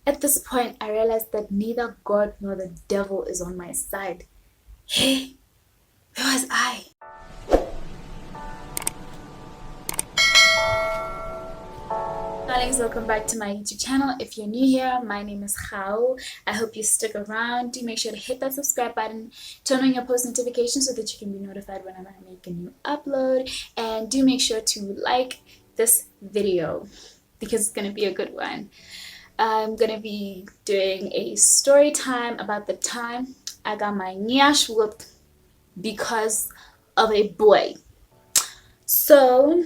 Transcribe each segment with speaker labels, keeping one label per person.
Speaker 1: At this point, I realized that neither God nor the devil is on my side. Hey, where was I? Darlings, welcome back to my YouTube channel. If you're new here, my name is Khao. I hope you stick around. Do make sure to hit that subscribe button, turn on your post notifications so that you can be notified whenever I make a new upload, and do make sure to like this video because it's gonna be a good one. I'm gonna be doing a story time about the time I got my nyash whooped because of a boy. So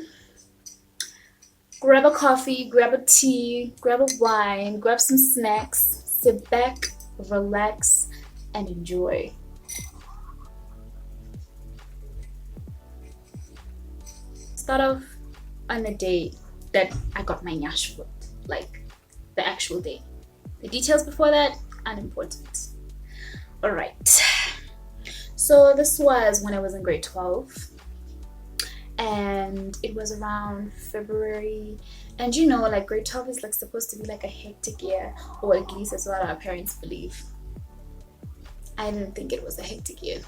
Speaker 1: grab a coffee, grab a tea, grab a wine, grab some snacks, sit back, relax, and enjoy. Start off on the day that I got my nyash whooped, like the actual day. The details before that, unimportant. Alright, so this was when I was in grade 12, and it was around February. And you know, like grade 12 is like supposed to be like a hectic year, or at least that's what our parents believe. I didn't think it was a hectic year,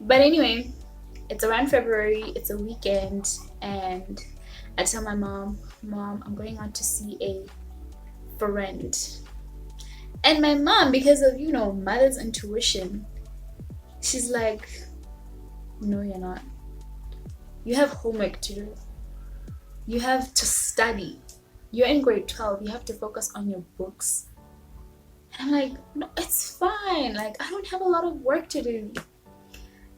Speaker 1: but anyway, it's around February, it's a weekend, and I tell my mom, I'm going out to see a friend. And my mom, because of, you know, mother's intuition, she's like, no, you're not. You have homework to do. You have to study. You're in grade 12. You have to focus on your books. And I'm like, no, it's fine. Like, I don't have a lot of work to do.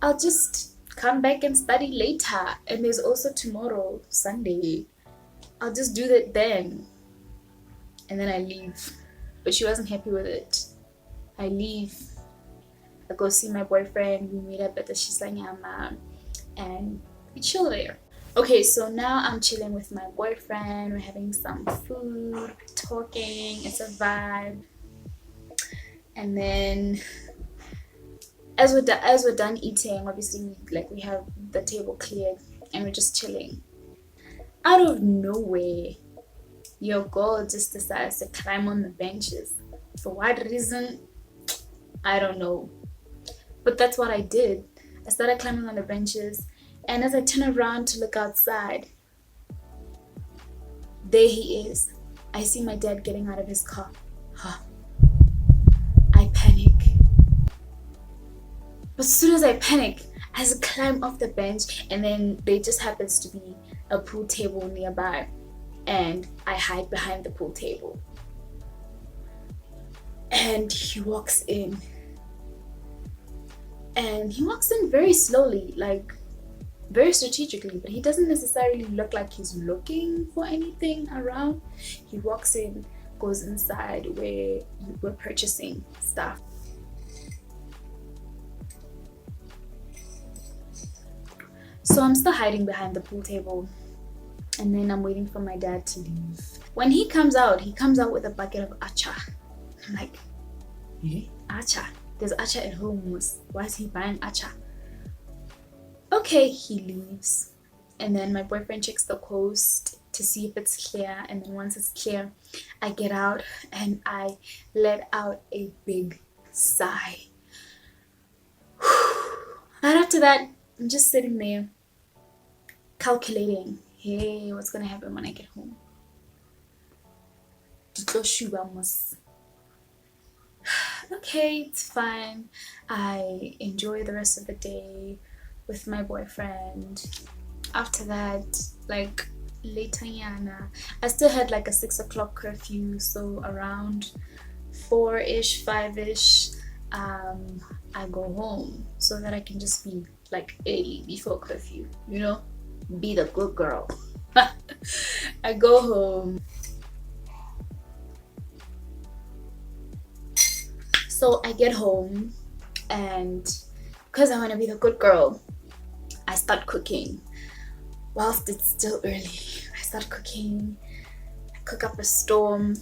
Speaker 1: I'll just come back and study later. And there's also tomorrow, Sunday. I'll just do that then. And then I leave. But she wasn't happy with it. I leave. I go see my boyfriend. We meet up at the Shisanyama. And we chill there. Okay, so now I'm chilling with my boyfriend. We're having some food, talking. It's a vibe. And then as we're done eating, obviously we have the table cleared and we're just chilling. Out of nowhere, your girl just decides to climb on the benches. For what reason? I don't know. But that's what I did. I started climbing on the benches. And as I turn around to look outside, there he is. I see my dad getting out of his car. I panic. But as soon as I panic, I just climb off the bench, and then there just happens to be a pool table nearby, and I hide behind the pool table. And he walks in. And he walks in very slowly, like very strategically, but he doesn't necessarily look like he's looking for anything around. He walks in, goes inside where we're purchasing stuff. So I'm still hiding behind the pool table, and then I'm waiting for my dad to leave. When he comes out with a bucket of acha. I'm like, acha? There's acha at home. Why is he buying acha? Okay, he leaves, and then my boyfriend checks the coast to see if it's clear, and then once it's clear, I get out and I let out a big sigh. Right after that, I'm just sitting there calculating, hey, what's gonna happen when I get home? Okay, it's fine. I enjoy the rest of the day with my boyfriend. After that, like later yana, I still had like a 6 o'clock curfew, so around 4-ish, 5-ish, I go home so that I can just be like early before curfew, you know, be the good girl. I go home. So I get home, and because I want to be the good girl, I start cooking. Whilst it's still early, I start cooking. I cook up a storm,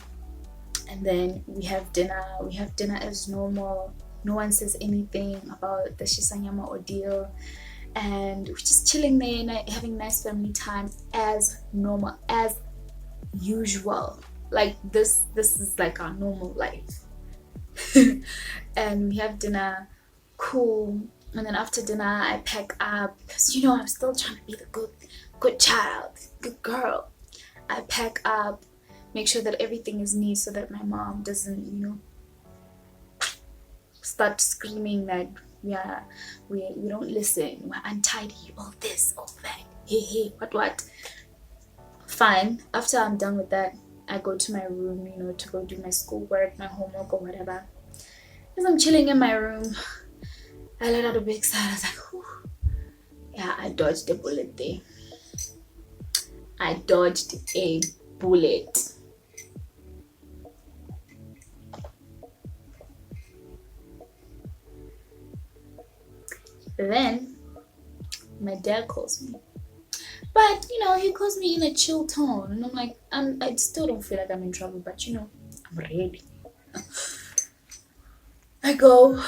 Speaker 1: and then we have dinner. We have dinner as normal. No one says anything about the Shisanyama ordeal, and we're just chilling there, having nice family time as normal, as usual. Like this is like our normal life. And we have dinner, cool. And then after dinner I pack up because I'm still trying to be the good child, good girl. I pack up, make sure that everything is neat so that my mom doesn't start screaming that we don't listen, we're untidy, all this, all that, hey, what. Fine. After I'm done with that, I go to my room, to go do my schoolwork, my homework, or whatever. As I'm chilling in my room, I let out a big sigh. I was like, whew. Yeah, I dodged a bullet there. I dodged a bullet. Then my dad calls me, but he calls me in a chill tone, and I'm like, I still don't feel like I'm in trouble, but I'm ready. I go,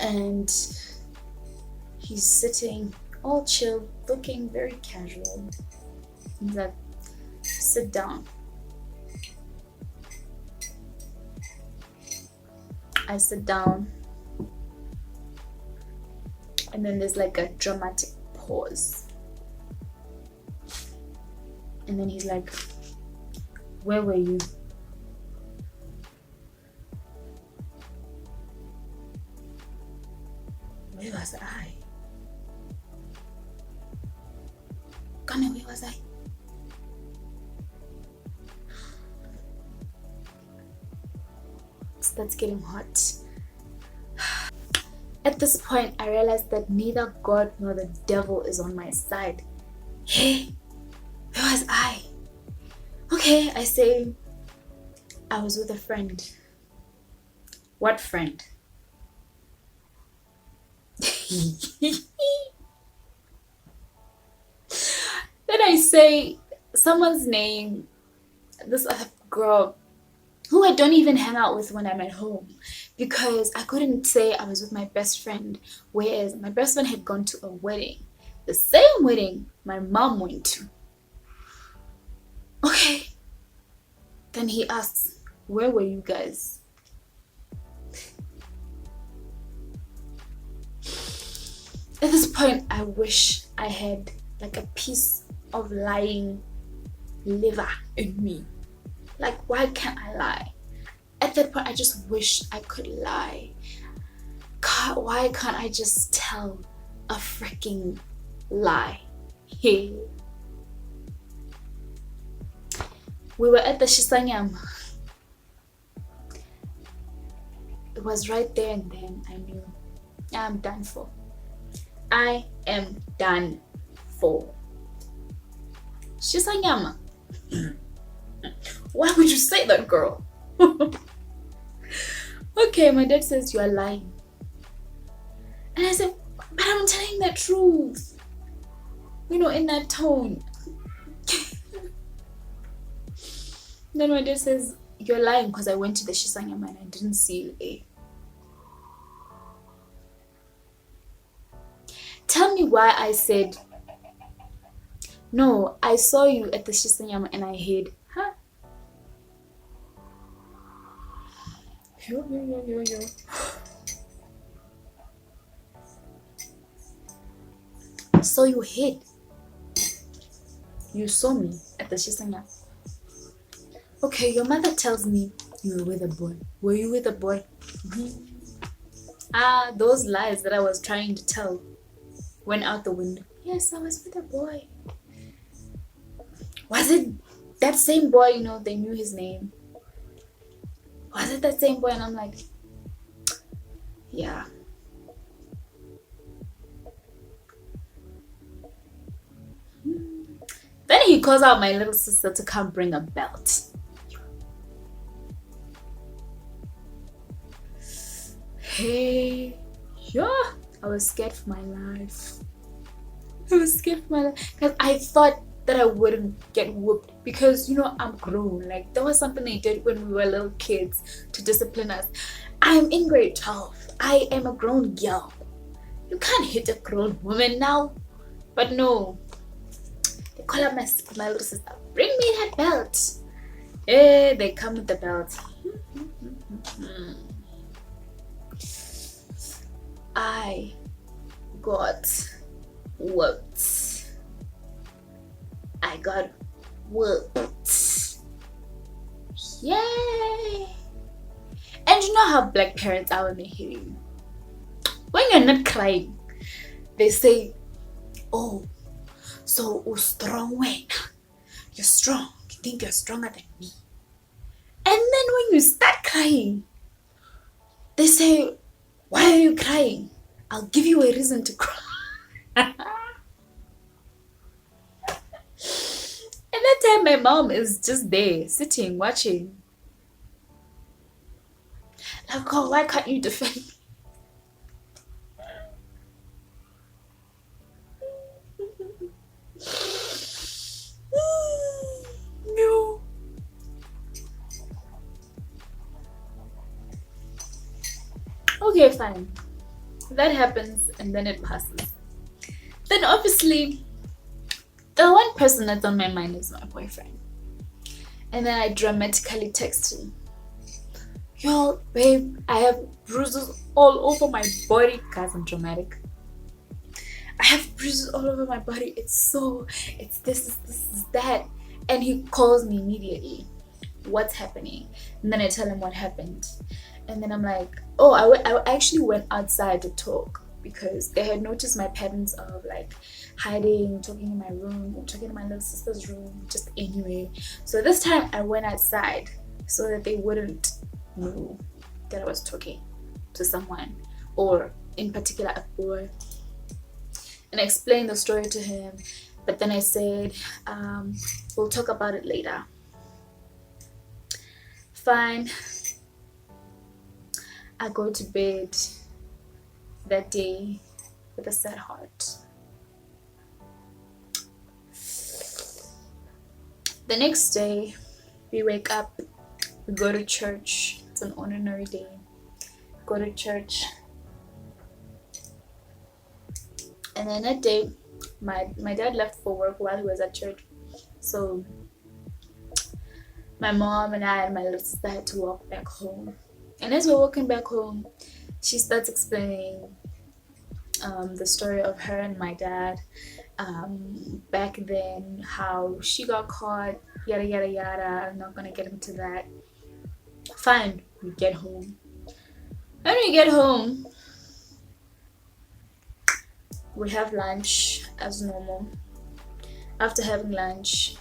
Speaker 1: and he's sitting all chill, looking very casual. He's like, sit down. I sit down, and then there's like a dramatic pause. And then he's like, where were you? Where was I? Gunner, where was I? It starts getting hot. At this point, I realized that neither God nor the devil is on my side. Hey, where was I? Okay, I say, I was with a friend. What friend? Then I say someone's name, this other girl who I don't even hang out with when I'm at home, because I couldn't say I was with my best friend, whereas my best friend had gone to a wedding, the same wedding my mom went to. Okay. Then he asks, where were you guys? At this point, I wish I had like a piece of lying liver in me. Like, why can't I lie? At that point, I just wish I could lie. God, why can't I just tell a freaking lie? Hey. We were at the Shisanyam. It was right there and then I knew I'm done for. I am done for. Shisanyama. Why would you say that, girl? Okay, my dad says you are lying. And I said, but I'm telling the truth. In that tone. Then my dad says, you're lying because I went to the Shisanyama and I didn't see you there. Tell me why I said, no, I saw you at the Shisanyama and I hid. Huh? Yo. So you hid. You saw me at the Shisanyama. Okay, your mother tells me you were with a boy. Were you with a boy? Mm-hmm. Those lies that I was trying to tell went out the window. Yes, I was with a boy. Was it that same boy, they knew his name? Was it that same boy? And I'm like, yeah. Then he calls out my little sister to come bring a belt. Hey, yeah, I was scared for my life. Because I thought that I wouldn't get whooped because I'm grown. Like, that was something they did when we were little kids to discipline us. I'm in grade 12. I am a grown girl. You can't hit a grown woman now. But no, they call up my little sister, bring me that belt. They come with the belt. I got whooped. I got whooped. Yay! And you know how black parents are when they hear you. When you're not crying, they say, "Oh, so you're strong when you're strong. You think you're stronger than me." And then when you start crying, they say, "Why are you crying? I'll give you a reason to cry." And that time my mom is just there, sitting, watching. Like, "God, why can't you defend me?" No. Okay, fine. That happens and then it passes. Then obviously, the one person that's on my mind is my boyfriend. And then I dramatically text him, "Yo, babe, I have bruises all over my body." Guys, I'm dramatic. "I have bruises all over my body. It's this, is that." And he calls me immediately. "What's happening?" And then I tell him what happened. And then I'm like, oh, I actually went outside to talk because they had noticed my patterns of like hiding, talking in my room, talking in my little sister's room, just anyway. So this time I went outside so that they wouldn't know that I was talking to someone, or in particular a boy. And I explained the story to him, but then I said, we'll talk about it later. Fine. I go to bed that day with a sad heart. The next day, we wake up, we go to church. It's an ordinary day. Go to church. And then that day, my dad left for work while he was at church. So my mom and I and my little sister had to walk back home. And as we're walking back home, she starts explaining the story of her and my dad back then, how she got caught, yada yada yada. I'm not gonna get into that. Fine, we get home. When we get home, we have lunch as normal. After having lunch,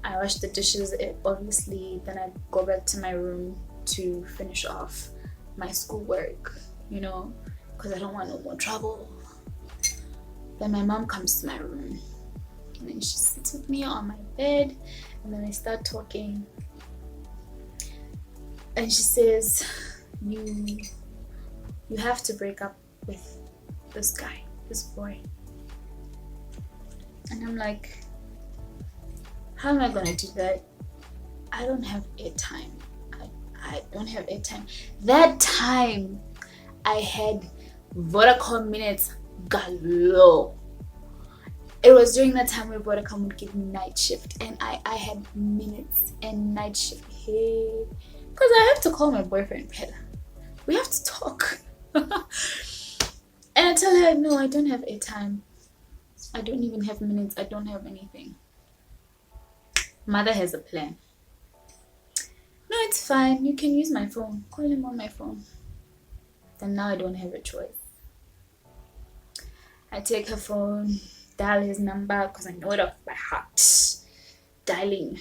Speaker 1: I wash the dishes, obviously. Then I go back to my room to finish off my schoolwork, because I don't want no more trouble. Then my mom comes to my room and then she sits with me on my bed, and then I start talking, and she says, you have to break up with this guy, this boy. And I'm like, how am I gonna do that? I don't have airtime. I don't have airtime. That time I had Vodacom minutes galore. It was during that time where Vodacom would give me night shift, and I had minutes and night shift here because I have to call my boyfriend Peter. We have to talk. And I tell her, no, I don't have airtime. I don't even have minutes. I don't have anything. Mother has a plan. No, it's fine. You can use my phone. Call him on my phone. Then now I don't have a choice. I take her phone, dial his number because I know it off by heart. Dialing.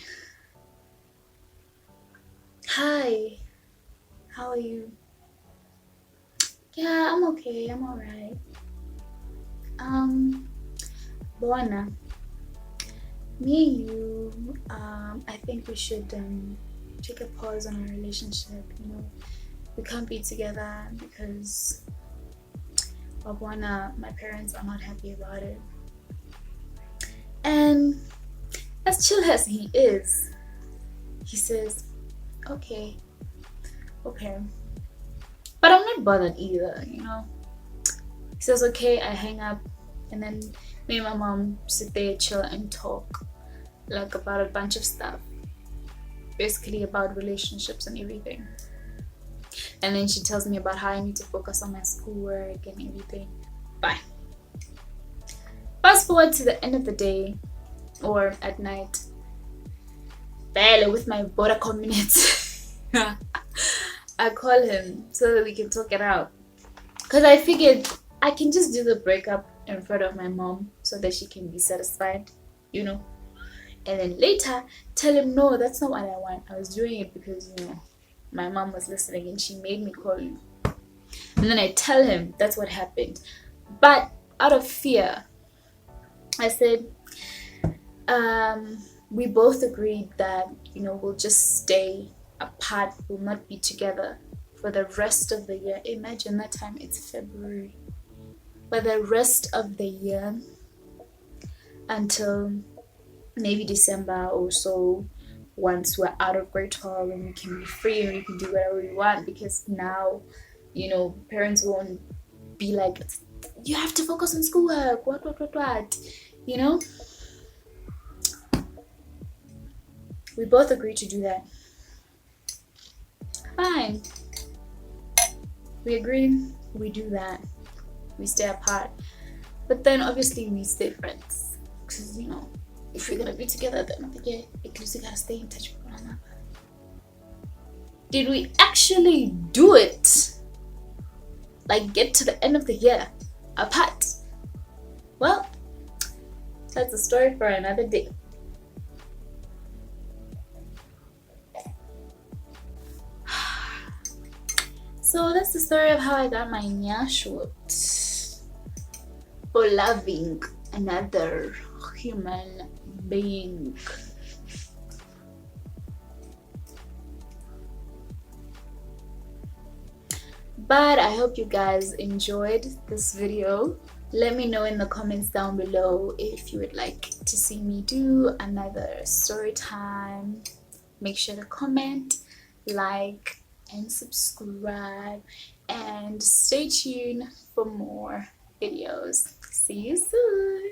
Speaker 1: Hi. How are you? Yeah, I'm okay. I'm alright. Buona. Me and you, I think we should take a pause on our relationship. We can't be together because my parents are not happy about it. And as chill as he is, he says, okay. But I'm not bothered either, He says, okay, I hang up, and then me and my mom sit there, chill and talk like about a bunch of stuff. basically about relationships and everything. And then she tells me about how I need to focus on my schoolwork and everything. Bye. Fast forward to the end of the day, or at night, barely with my border minutes. I call him so that we can talk it out. Because I figured I can just do the breakup in front of my mom so that she can be satisfied, you know. And then later tell him, no, that's not what I want. I was doing it because, you know, my mom was listening and she made me call you. And then I tell him that's what happened. But out of fear, I said, we both agreed that, you know, we'll just stay apart, we'll not be together for the rest of the year. Imagine that time, it's February. For the rest of the year until maybe December or so, once we're out of grade 12 and we can be free and we can do whatever we want, because now, you know, parents won't be like, you have to focus on schoolwork, what, you know. We both agreed to do that. Fine, we agreed, we do that, we stay apart. But then obviously we stay friends, because, you know, if we're gonna be together at the end of the year, at least we gotta stay in touch with one another. Did we actually do it? Like, get to the end of the year apart? Well, that's a story for another day. So that's the story of how I got my nyash whooped for loving another human being. But I hope you guys enjoyed this video. Let me know in the comments down below if you would like to see me do another story time. Make sure to comment, like, and subscribe, and stay tuned for more videos. See you soon.